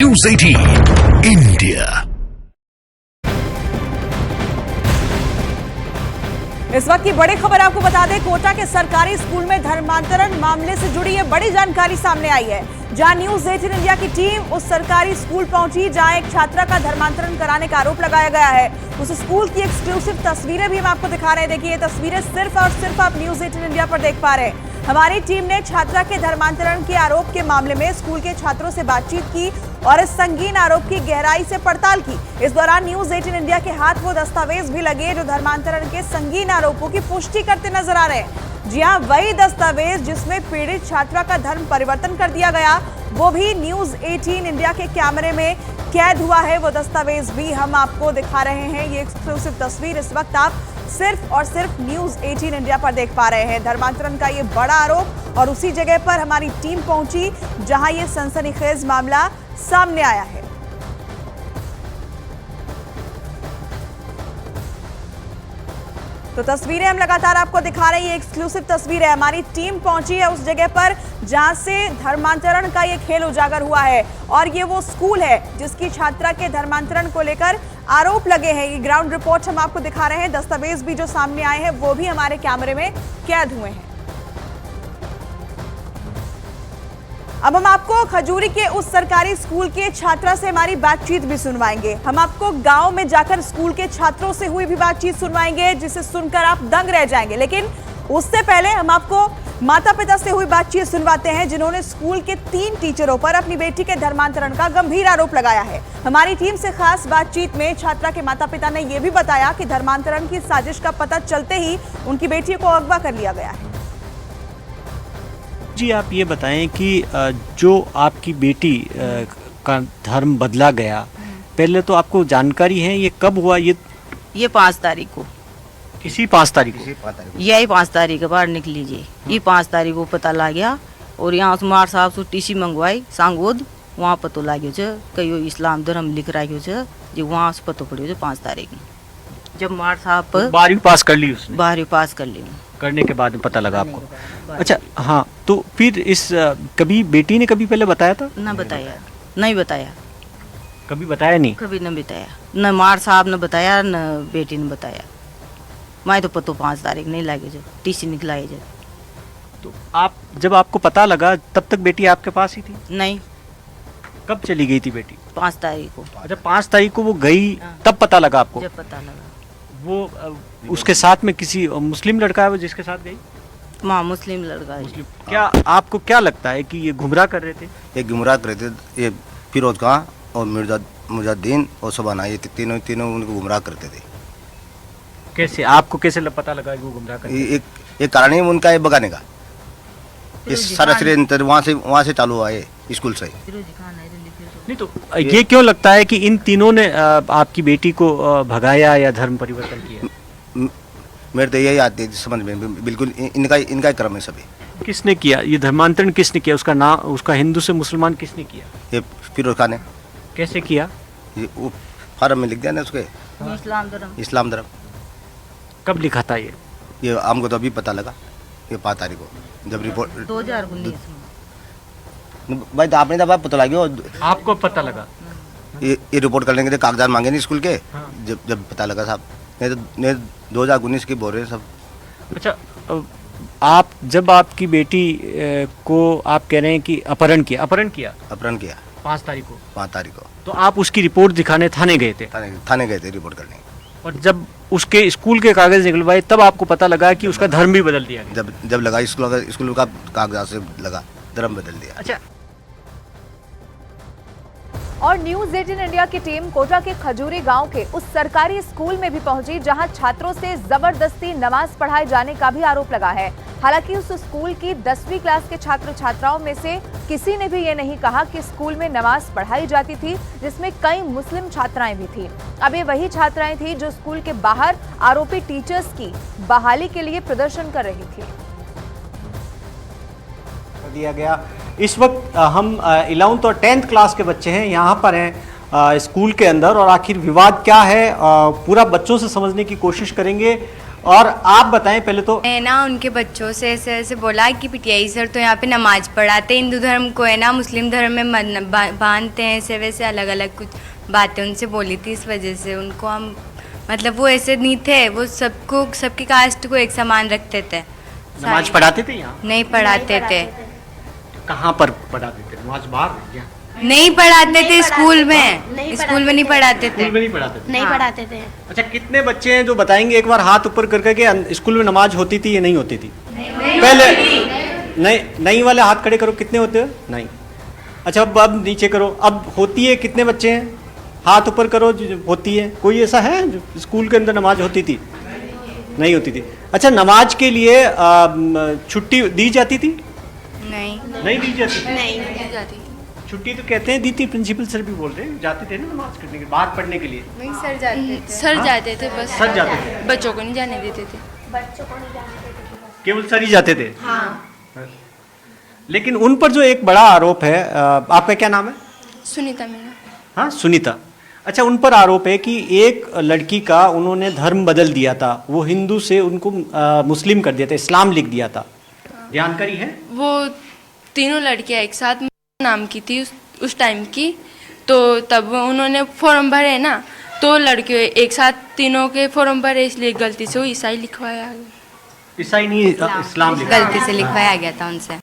News 18 India. इस वक्त की बड़ी खबर आपको बता दें, कोटा के सरकारी स्कूल में धर्मांतरण मामले से जुड़ी ये बड़ी जानकारी सामने आई है। जहां न्यूज़ 18 इंडिया की टीम उस सरकारी स्कूल पहुंची जहां एक छात्रा का धर्मांतरण कराने का आरोप लगाया गया है। उस स्कूल की एक्सक्लूसिव तस्वीरें भी हम आपको दिखा रहे हैं। देखिए, ये तस्वीरें सिर्फ और सिर्फ आप न्यूज़ 18 इंडिया पर देख पा रहे हैं। हमारी टीम ने छात्रा के धर्मांतरण के आरोप के मामले में स्कूल के छात्रों से बातचीत की और इस संगीन आरोप की गहराई से पड़ताल की। इस दौरान न्यूज़ 18 इंडिया के हाथ वो दस्तावेज भी लगे जो धर्मांतरण के संगीन आरोपों की पुष्टि करते नजर आ रहे हैं। जी हां, वही दस्तावेज जिसमें पीड़ित छात्रा का धर्म परिवर्तन कर दिया गया, वो भी न्यूज़ 18 इंडिया के कैमरे में कैद हुआ है। वो दस्तावेज भी हम आपको दिखा रहे हैं। ये एक्सक्लूसिव तस्वीर इस वक्त आप सिर्फ और सिर्फ न्यूज़ 18 इंडिया पर देख पा रहे हैं। धर्मांतरण का ये बड़ा आरोप और उसी जगह पर हमारी टीम पहुंची जहां ये सनसनीखेज मामला सामने आया है। तो तस्वीरें हम लगातार आपको दिखा रहे हैं। ये एक्सक्लूसिव तस्वीर है। हमारी टीम पहुंची है उस जगह पर जहां से धर्मांतरण का ये खेल उजागर हुआ है और ये वो स्कूल है जिसकी छात्रा के धर्मांतरण को लेकर आरोप लगे हैं। ये ग्राउंड रिपोर्ट हम आपको दिखा रहे हैं। दस्तावेज भी जो सामने आए हैं वो भी हमारे कैमरे में कैद हुए हैं। अब हम आपको खजूरी के उस सरकारी स्कूल के छात्रा से हमारी बातचीत भी सुनवाएंगे। हम आपको गांव में जाकर स्कूल के छात्रों से हुई भी बातचीत सुनवाएंगे जिसे सुनकर आप दंग रह जाएंगे। लेकिन उससे पहले हम आपको माता पिता से हुई बातचीत सुनवाते हैं जिन्होंने स्कूल के 3 टीचरों पर अपनी बेटी के धर्मांतरण का गंभीर आरोप लगाया है। हमारी टीम से खास बातचीत में छात्रा के माता पिता ने यह भी बताया कि धर्मांतरण की साजिश का पता चलते ही उनकी बेटी को अगवा कर लिया गया है। जी, आप ये बताएं कि जो आपकी बेटी का धर्म बदला गया, पहले तो आपको जानकारी है ये कब हुआ? ये 5 तारीख को, इसी 5 तारीख को यही 5 तारीख के बाद निकल लीजिए। ये 5 तारीख को पता लग गया और यहाँ सुमार साहब से टीसी मंगवाई सांगोद, वहाँ पतो लाग्यो छ कयो इस्लाम धर्म लिख रहा छ जी, वहाँ से पतो पड़ियो 5 तारीख जब मार साहब पर 12वीं पास कर ली उसने। 12वीं पास कर ली, करने के बाद पता लगा आपको? अच्छा, हाँ, तो फिर इस कभी बेटी ने कभी पहले बताया था? न बताया, नहीं बताया, कभी बताया नहीं? कभी न बताया, न मार साहब ने बताया न बेटी ने बताया। मैं तो पतो 5 तारीख नहीं लागे जब टीसी निकलाए जब। तो आप जब आपको पता लगा तब तक बेटी आपके पास ही थी? नहीं, कब चली गई थी बेटी? 5 तारीख को। अच्छा, 5 तारीख को वो गई, तब पता लगा आपको? जब पता लगा। वो उसके साथ में किसी मुस्लिम लड़का है वो जिसके साथ गई? माँ मुस्लिम लड़का है। मुस्लिम। क्या आपको क्या लगता है कि ये गुमराह कर रहे थे? ये गुमराह कर रहे थे। ये फिरोज खां और मुजाद्दीन और शबाना, ये तीनों उनको गुमराह करते थे। कैसे आपको कैसे पता लगा कि वो गुमराह कर रहे थे? एक कारण है उनका ये भगाने का। ये सारा षड्यंत्र वहाँ से चालू हुआ है, स्कूल से। नहीं, तो ये क्यों लगता है कि इन तीनों ने आपकी बेटी को भगाया या धर्म परिवर्तन किया? मेरे तो यही आती है समझ में, बिल्कुल इनका क्रम है सभी। किसने किया ये धर्मांतरण? किसने किया? उसका नाम, उसका हिंदू से मुसलमान किसने किया? ये फिरोज खान ने। कैसे किया? ये फार्म में लिख दिया ना उसके, इस्लाम धर्म। कब लिखा था ये हमको तो अभी पता लगा, ये 5 तारीख को जब रिपोर्ट 2019 भाई, तो आपने तो पता लगा, आपको पता लगा? ये रिपोर्ट करने के लिए कागजात मांगे नहीं स्कूल के। हाँ। जब पता लगा साहब, नहीं 2019 की बोल रहे सब। अच्छा, आप जब आपकी बेटी को आप कह रहे हैं कि अपहरण किया 5 तारीख को, 5 तारीख को, तो आप उसकी रिपोर्ट दिखाने थाने गए थे? थाने गए थे रिपोर्ट करने। और जब उसके स्कूल के कागज निकलवाए तब आपको पता लगा कि उसका धर्म भी बदल दिया गया? जब लगा स्कूल का कागजात से लगा, धर्म बदल दिया। अच्छा, और न्यूज़ 18 इंडिया की टीम कोटा के खजूरी गांव के उस सरकारी स्कूल में भी पहुंची जहां छात्रों से जबरदस्ती नमाज पढ़ाए जाने का भी आरोप लगा है। हालांकि उस स्कूल की 10वीं क्लास के छात्र छात्राओं में से किसी ने भी ये नहीं कहा कि स्कूल में नमाज पढ़ाई जाती थी, जिसमें कई मुस्लिम छात्राएं भी थी। अब ये वही छात्राएं थी जो स्कूल के बाहर आरोपी टीचर्स की बहाली के लिए प्रदर्शन कर रही थी। दिया गया। इस वक्त हम 11th और 10th क्लास के बच्चे हैं, यहाँ पर हैं स्कूल के अंदर, और आखिर विवाद क्या है पूरा बच्चों से समझने की कोशिश करेंगे। और आप बताएं पहले तो। है ना, उनके बच्चों से ऐसे ऐसे बोला कि पीटीआई सर तो यहाँ पे नमाज पढ़ाते, हिंदू धर्म को है ना मुस्लिम धर्म में बांधते हैं, ऐसे वैसे अलग अलग कुछ बातें उनसे बोली थी। इस वजह से उनको हम मतलब वो ऐसे नहीं थे, वो सबको सबकी कास्ट को एक समान रखते थे। नमाज पढ़ाते थे यहाँ? नहीं पढ़ाते थे। कहाँ पर पढ़ाते थे? नमाज बाहर क्या? नहीं पढ़ाते थे स्कूल में, स्कूल में नहीं पढ़ाते थे। स्कूल में नहीं पढ़ाते थे? नहीं पढ़ाते थे। अच्छा, कितने बच्चे हैं जो बताएंगे एक बार हाथ ऊपर कर करके स्कूल में नमाज होती थी या नहीं होती थी? पहले नहीं वाले हाथ खड़े करो, कितने होते हैं? नहीं। अच्छा, अब नीचे करो, अब होती है, कितने बच्चे हैं? हाथ ऊपर करो जो होती है। कोई ऐसा है जो स्कूल के अंदर नमाज होती थी? नहीं होती थी। अच्छा, नमाज के लिए छुट्टी दी जाती थी? नहीं दी जाती? नहीं दी जाती। छुट्टी तो कहते हैं दी थी, प्रिंसिपल सर भी बोल रहे हैं जाते थे ना नमाज करने के बाहर पढ़ने के लिए। नहीं, सर जाते थे। सर जाते थे, बस सर जाते थे, बच्चों को नहीं जाने देते थे। केवल सर ही जाते थे? हाँ। लेकिन उन पर जो एक बड़ा आरोप है, आपका क्या नाम है? सुनीता मीना। हाँ, सुनीता। अच्छा, उन पर आरोप है कि एक लड़की का उन्होंने धर्म बदल दिया था, वो हिंदू से उनको मुस्लिम कर दिया था, इस्लाम लिख दिया था। जानकारी है? वो तीनों लड़कियां एक साथ नाम की थी उस टाइम की, तो तब उन्होंने फॉर्म भरे ना, तो लड़कियों एक साथ तीनों के फॉर्म भरे, इसलिए गलती से वो ईसाई लिखवाया। ईसाई नहीं, इस्लाम गलती से लिखवाया गया था उनसे।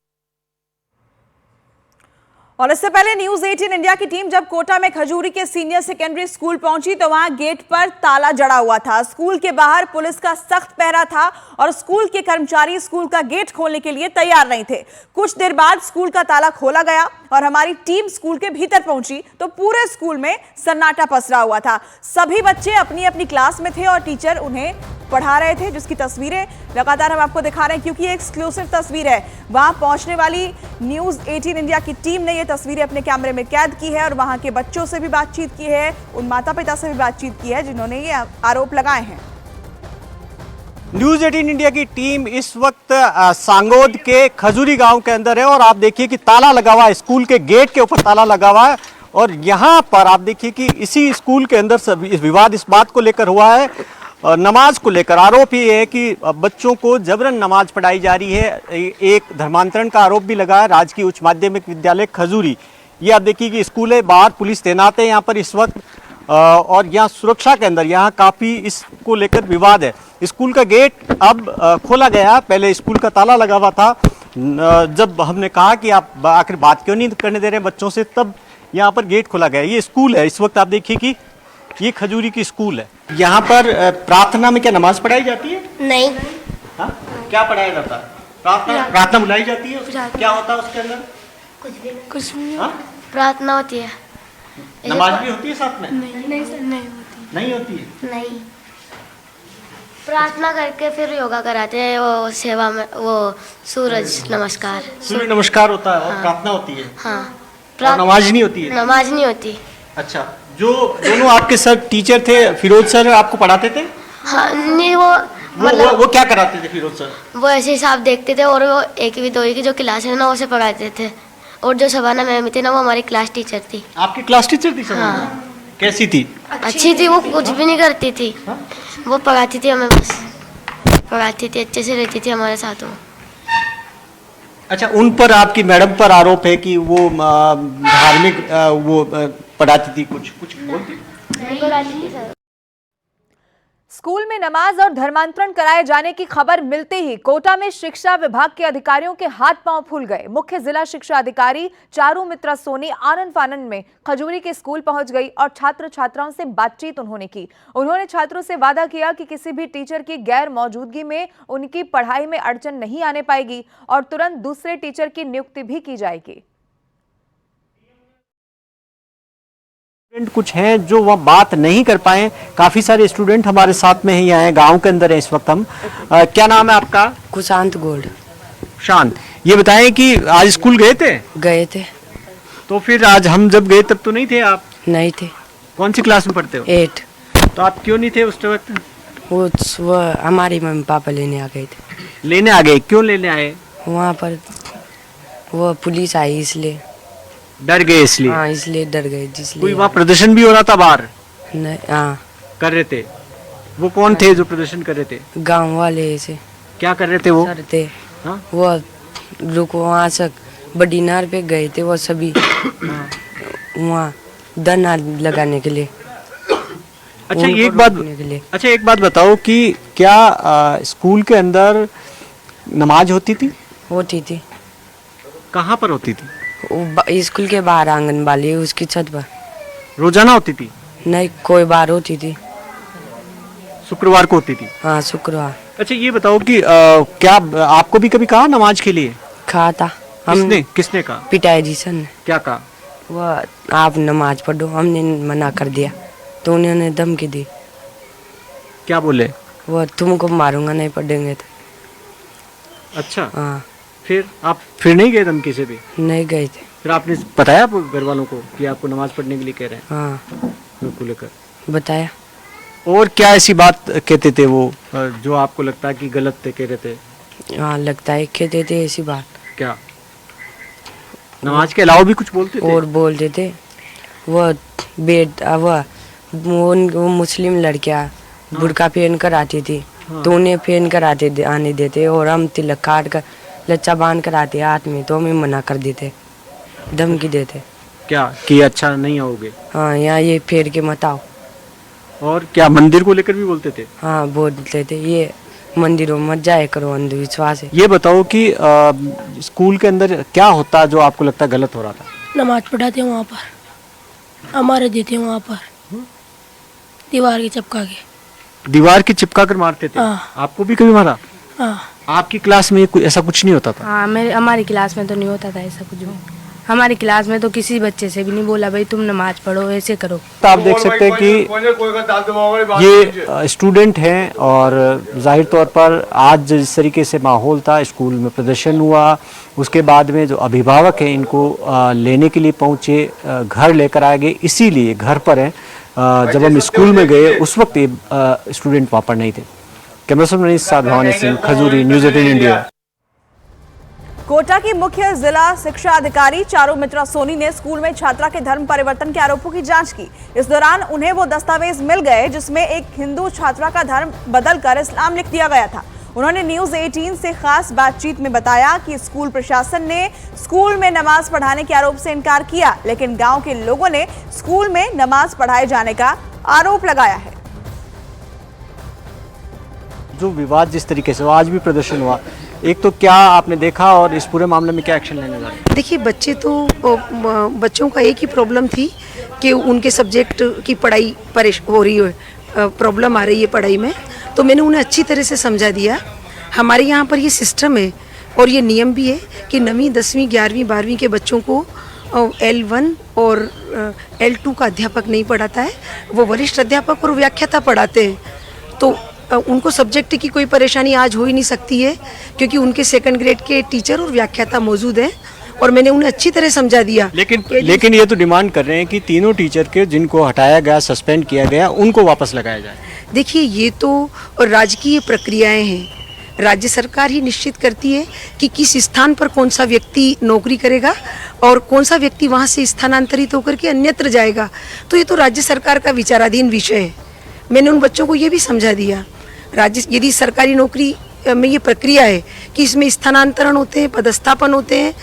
और इससे पहले न्यूज 18 इंडिया की टीम जब कोटा में खजूरी के सीनियर सेकेंडरी स्कूल पहुंची तो वहां गेट पर ताला जड़ा हुआ था। स्कूल के बाहर पुलिस का सख्त पहरा था और स्कूल के कर्मचारी स्कूल का गेट खोलने के लिए तैयार नहीं थे। कुछ देर बाद स्कूल का ताला खोला गया और हमारी टीम स्कूल के भीतर पहुंची तो पूरे स्कूल में सन्नाटा पसरा हुआ था। सभी बच्चे अपनी अपनी क्लास में थे और टीचर उन्हें पढ़ा रहे थे, जिसकी तस्वीरें लगातार हम आपको दिखा रहे हैं क्योंकि ये एक्सक्लूसिव तस्वीर है। वहां पहुंचने वाली न्यूज 18 इंडिया की टीम ने ये तस्वीरें अपने कैमरे में कैद की है और वहां के बच्चों से भी बातचीत की है, उन माता पिता से भी बातचीत की है जिन्होंने ये आरोप लगाए हैं। न्यूज 18 इंडिया की टीम इस वक्त सांगोद के खजूरी गांव के अंदर है और आप देखिए कि ताला लगा हुआ है, स्कूल के गेट के ऊपर ताला लगा हुआ है और यहाँ पर आप देखिए कि इसी स्कूल के अंदर सभी विवाद इस बात को लेकर हुआ है, नमाज को लेकर। आरोप ये है कि बच्चों को जबरन नमाज पढ़ाई जा रही है। एक धर्मांतरण का आरोप भी लगा है। राजकीय उच्च माध्यमिक विद्यालय खजूरी, ये आप देखिए कि स्कूल है, बाहर पुलिस तैनात है यहाँ पर इस वक्त और यहाँ सुरक्षा के अंदर यहाँ काफ़ी इसको लेकर विवाद है। स्कूल का गेट अब खोला गया, पहले स्कूल का ताला लगा हुआ था। जब हमने कहा कि आप आखिर बात क्यों नहीं करने दे रहे बच्चों से, तब यहाँ पर गेट खोला गया। ये स्कूल है, इस वक्त आप देखिए कि ये खजूरी की स्कूल है। यहाँ पर प्रार्थना में क्या नमाज पढ़ाई जाती है? नहीं। हाँ? क्या पढ़ाया जाता है? प्रार्थना बुलाई जाती है? क्या होता है उसके अंदर? कुछ नहीं। हाँ? प्रार्थना होती है। नमाज भी होती है साथ में? नहीं सर, नहीं होती। नहीं होती है? नहीं। प्रार्थना करके फिर योगा कराते हैं, वो सेवा में वो सूरज नमस्कार। सूर्य नमस्कार होता है और प्रार्थना होती है। हाँ। और नमाज नहीं होती है? नमाज नहीं होती। अच्छा, जो दोनों आपके सर टीचर थे, फिरोज सर आपको पढ़ाते थे? हाँ, नहीं वो मतलब वो क्या कराते थे फिरोज सर? वो ऐसे हिसाब देखते थे और वो 1वीं 2वीं की जो क्लास है ना उसे पढ़ाते थे और जो शबाना मैम थी ना वो हमारी क्लास टीचर थी। आपकी क्लास टीचर थी सर? हाँ। कैसी थी? अच्छी थी, वो कुछ भी नहीं करती थी। हाँ? वो पढ़ाती थी हमें, बस पढ़ाती थी, अच्छे से रहती थी हमारे साथ वो। अच्छा, उन पर आपकी मैडम पर आरोप है कि वो धार्मिक वो पढ़ाती थी, कुछ बोलती? नहीं पढ़ाती थी सर। स्कूल में नमाज और धर्मांतरण कराए जाने की खबर मिलते ही कोटा में शिक्षा विभाग के अधिकारियों के हाथ पांव फूल गए। मुख्य जिला शिक्षा अधिकारी चारू मित्रा सोनी आनंद फानन में खजूरी के स्कूल पहुंच गई और छात्र छात्राओं से बातचीत उन्होंने की। उन्होंने छात्रों से वादा किया कि किसी भी टीचर की गैर मौजूदगी में उनकी पढ़ाई में अड़चन नहीं आने पाएगी और तुरंत दूसरे टीचर की नियुक्ति भी की जाएगी। कुछ हैं जो वह बात नहीं कर पाए। काफी सारे स्टूडेंट हमारे साथ में ही आए, गांव के अंदर है इस वक्त हम। क्या नाम है आपका? कुशांत गोल्ड। शांत, ये बताएं कि आज स्कूल गए थे? गए थे। तो फिर आज हम जब गए तब तो नहीं थे आप? नहीं थे। कौन सी क्लास में पढ़ते हो? 8। तो आप क्यों नहीं थे उस वक्त? वो हमारी मम्मी पापा लेने आ गए थे। लेने आ गए? क्यों लेने आए? वहाँ पर वो पुलिस आई इसलिए। डर गए इसलिए? हाँ, इसलिए डर गए जिसलिए। कोई वहाँ प्रदर्शन भी हो रहा था बाहर? नहीं, हाँ कर रहे थे। वो कौन थे जो प्रदर्शन कर रहे थे? गांव वाले ऐसे क्या कर रहे थे वो? सर थे। हाँ? वो रुको वहाँ से बड़ी नार पे गए थे वो सभी वहाँ धरना लगाने के लिए। अच्छा उनको एक बात रोकने के लिए। अच्छा एक बात बताओ कि क्या स्कूल के अंदर नमाज होती थी? होती थी। कहाँ पर होती थी? स्कूल के बाहर आंगन वाली उसकी छत पर। रोजाना होती थी? नहीं, कोई बार होती थी। शुक्रवार को होती थी? हाँ, शुक्रवार। अच्छा ये बताओ कि क्या आपको भी कभी कहा नमाज के लिए? कहा था। किसने कहा? पिटाई जी सर ने। क्या कहा? वो आप नमाज पढ़ो, हमने मना कर दिया तो उन्होंने धमकी दी। क्या बोले? वो तुमको मारूंगा नहीं पढ़ेंगे तो। अच्छा हाँ। फिर आप फिर नहीं गए धमकी से भी? नहीं गए थे। फिर आपने बताया घर वालों को कि आपको नमाज पढ़ने के लिए कह रहे हैं? हाँ, उनको लेकर बताया। और क्या ऐसी बात कहते थे वो जो आपको लगता है कि गलत थे, कह रहे थे? हाँ, लगता है कहते थे ऐसी बात। क्या नमाज के अलावा भी कुछ बोलते थे? और बोलते थे वो बेटा वो मुस्लिम लड़कियाँ बुर्का पहन कर आती थी तो उन्हें पहन कर आने देते और हम तिलक काट कर लच्चा बांध कर आते हाथ में तो हमें मना कर देते, धमकी देते। क्या कि अच्छा नहीं आओगे? हाँ, यहाँ ये फेर के मत आओ। और क्या मंदिर को लेकर भी बोलते थे? हाँ, बोलते थे ये मंदिरों मत जाए करो, अंधविश्वास है। ये बताओ कि स्कूल के अंदर क्या होता जो आपको लगता गलत हो रहा था? नमाज पढ़ाते वहाँ पर, हमारे देते वहाँ पर दीवार की चिपका के। दीवार की चिपका कर मारते थे? हाँ। आपको भी कभी मारा? हाँ। आपकी क्लास में ऐसा कुछ नहीं होता था? हाँ, हमारी क्लास में तो नहीं होता था ऐसा कुछ भी। हमारी क्लास में तो किसी बच्चे से भी नहीं बोला भाई तुम नमाज पढ़ो, ऐसे करो। तो आप देख सकते हैं कि ये स्टूडेंट हैं और जाहिर तौर पर आज जिस तरीके से माहौल था, स्कूल में प्रदर्शन हुआ, उसके बाद में जो अभिभावक हैं इनको लेने के लिए पहुंचे, घर लेकर आ गए, इसीलिए घर पर हैं। जब हम स्कूल में गए उस वक्त ये स्टूडेंट वहाँ पर नहीं थे। कैमरा पर्सन मनीष साथ भवानी सिंह, खजूरी, न्यूज़ 18 इंडिया। कोटा की मुख्य जिला शिक्षा अधिकारी चारू मित्रा सोनी ने स्कूल में छात्रा के धर्म परिवर्तन के आरोपों की जांच की। इस दौरान उन्हें वो दस्तावेज मिल गए जिसमें एक हिंदू छात्रा का धर्म बदलकर इस्लाम लिख दिया गया था। उन्होंने न्यूज़ 18 से खास बातचीत में बताया कि स्कूल प्रशासन ने स्कूल में नमाज पढ़ाने के आरोप से इनकार किया, लेकिन गांव के लोगों ने स्कूल में नमाज पढ़ाए जाने का आरोप लगाया है। जो विवाद जिस तरीके से आज भी प्रदर्शन हुआ, एक तो क्या आपने देखा और इस पूरे मामले में क्या एक्शन लेने जा रहे हैं? देखिए, बच्चों का एक ही प्रॉब्लम थी कि उनके सब्जेक्ट की पढ़ाई हो रही है, प्रॉब्लम आ रही है पढ़ाई में। तो मैंने उन्हें अच्छी तरह से समझा दिया। हमारे यहाँ पर ये सिस्टम है और ये नियम भी है कि 9वीं 10वीं 11वीं 12वीं के बच्चों को L1 और L2 का अध्यापक नहीं पढ़ाता है, वो वरिष्ठ अध्यापक और व्याख्याता पढ़ाते हैं। तो उनको सब्जेक्ट की कोई परेशानी आज हो ही नहीं सकती है क्योंकि उनके 2nd ग्रेड के टीचर और व्याख्याता मौजूद हैं और मैंने उन्हें अच्छी तरह समझा दिया। लेकिन ये तो डिमांड कर रहे हैं कि तीनों टीचर के जिनको हटाया गया, सस्पेंड किया गया, उनको वापस लगाया जाए। देखिए, ये तो राजकीय प्रक्रियाएं हैं। राज्य सरकार ही निश्चित करती है कि किस स्थान पर कौन सा व्यक्ति नौकरी करेगा और कौन सा व्यक्ति वहाँ से स्थानांतरित होकर के अन्यत्र जाएगा। तो ये तो राज्य सरकार का विचाराधीन विषय है। मैंने उन बच्चों को ये भी समझा दिया, यदि सरकारी नौकरी में ये प्रक्रिया है कि इसमें स्थानांतरण होते हैं, पदस्थापन होते हैं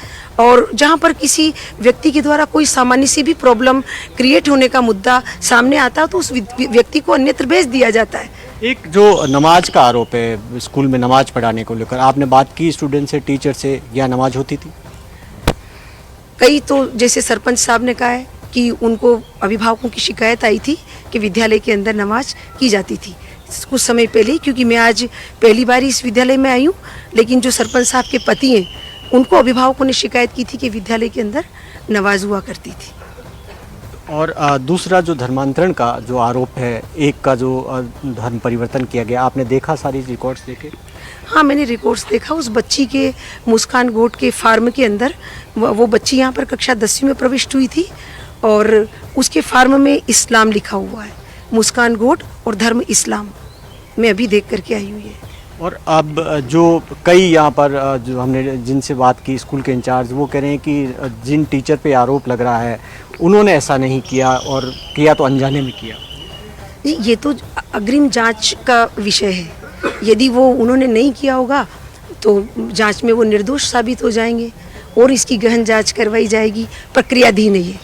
और जहाँ पर किसी व्यक्ति के द्वारा कोई सामान्य सी भी प्रॉब्लम क्रिएट होने का मुद्दा सामने आता है तो उस व्यक्ति को अन्यत्र भेज दिया जाता है। एक जो नमाज का आरोप है, स्कूल में नमाज पढ़ाने को लेकर आपने बात की स्टूडेंट से, टीचर से, या नमाज होती थी? कई तो जैसे सरपंच साहब ने कहा है कि उनको अभिभावकों की शिकायत आई थी कि विद्यालय के अंदर नमाज की जाती थी कुछ समय पहले, क्योंकि मैं आज पहली बार इस विद्यालय में आई हूँ। लेकिन जो सरपंच साहब के पति हैं उनको अभिभावकों ने शिकायत की थी कि विद्यालय के अंदर नमाज हुआ करती थी। और दूसरा जो धर्मांतरण का जो आरोप है, एक का जो धर्म परिवर्तन किया गया, आपने देखा सारी रिकॉर्ड्स देखे? हाँ, मैंने रिकॉर्ड्स देखा। उस बच्ची के मुस्कान गोट के फार्म के अंदर वो बच्ची यहाँ पर कक्षा 10वीं में प्रविष्ट हुई थी और उसके फार्म में इस्लाम लिखा हुआ है, मुस्कान गोट और धर्म इस्लाम। मैं अभी देख करके आई हुई है। और अब जो कई यहाँ पर जो हमने जिनसे बात की, स्कूल के इंचार्ज, वो कह रहे हैं कि जिन टीचर पे आरोप लग रहा है उन्होंने ऐसा नहीं किया और किया तो अनजाने में किया। ये तो अग्रिम जांच का विषय है। यदि वो उन्होंने नहीं किया होगा तो जांच में वो निर्दोष साबित हो जाएंगे और इसकी गहन जांच करवाई जाएगी, प्रक्रियाधीन है ये।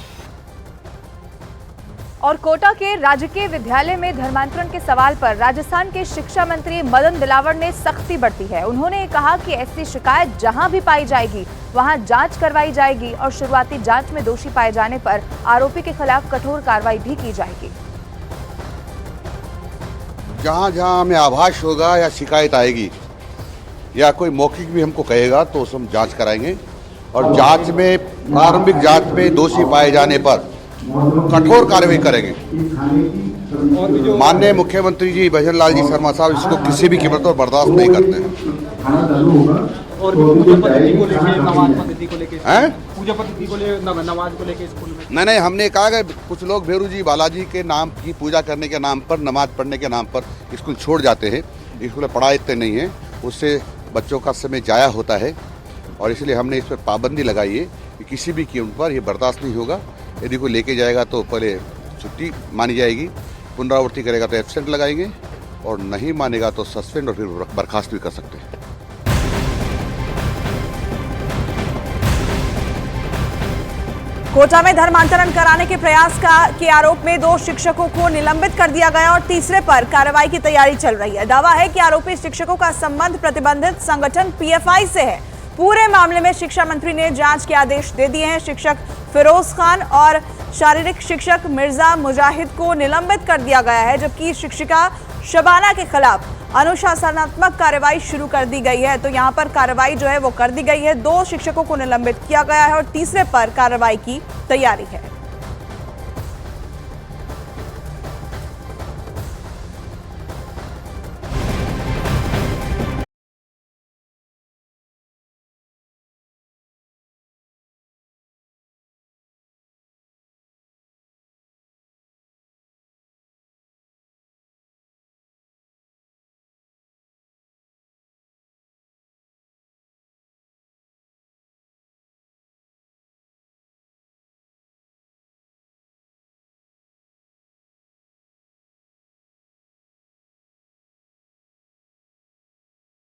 और कोटा के राजकीय विद्यालय में धर्मांतरण के सवाल पर राजस्थान के शिक्षा मंत्री मदन दिलावर ने सख्ती बरती है। उन्होंने कहा कि ऐसी शिकायत जहां भी पाई जाएगी वहां जांच करवाई जाएगी और शुरुआती जांच में दोषी पाए जाने पर आरोपी के खिलाफ कठोर कार्रवाई भी की जाएगी। जहां जहां हमें आभास होगा या शिकायत आएगी या कोई मौखिक भी हमको कहेगा तो उस हम जांच कराएंगे और जांच में प्रारंभिक जांच में दोषी पाए जाने पर कठोर कार्रवाई करेंगे। माननीय मुख्यमंत्री जी भजनलाल जी शर्मा साहब इसको किसी भी कीमत पर बर्दाश्त नहीं करते हैं। और पूजा पद्धति को लेके नमाज पद्धति को लेके पूजा पद्धति को लेके नमाज को लेके स्कूल में नहीं, हमने कहा कि कुछ लोग भेरू जी बालाजी के नाम की पूजा करने के नाम पर, नमाज पढ़ने के नाम पर स्कूल छोड़ जाते हैं। स्कूल में पढ़ाई इतने नहीं है, उससे बच्चों का समय जाया होता है और इसलिए हमने इस पर पाबंदी लगाई है कि किसी भी कीमत पर यह बर्दाश्त नहीं होगा। यदि कोई लेके जाएगा तो पहले छुट्टी मानी जाएगी, पुनरावृत्ति करेगा तो एब्सेंट लगाएंगे और नहीं मानेगा तो सस्पेंड और फिर बर्खास्त भी कर सकते हैं। कोटा में धर्मांतरण कराने के प्रयास के आरोप में 2 शिक्षकों को निलंबित कर दिया गया और तीसरे पर कार्रवाई की तैयारी चल रही है। दावा है कि आरोपी शिक्षकों का संबंध प्रतिबंधित संगठन पीएफआई से है। पूरे मामले में शिक्षा मंत्री ने जांच के आदेश दे दिए हैं। शिक्षक फिरोज खान और शारीरिक शिक्षक मिर्जा मुजाहिद को निलंबित कर दिया गया है, जबकि शिक्षिका शबाना के खिलाफ अनुशासनात्मक कार्रवाई शुरू कर दी गई है। तो यहां पर कार्रवाई जो है वो कर दी गई है। 2 शिक्षकों को निलंबित किया गया है और तीसरे पर कार्रवाई की तैयारी है।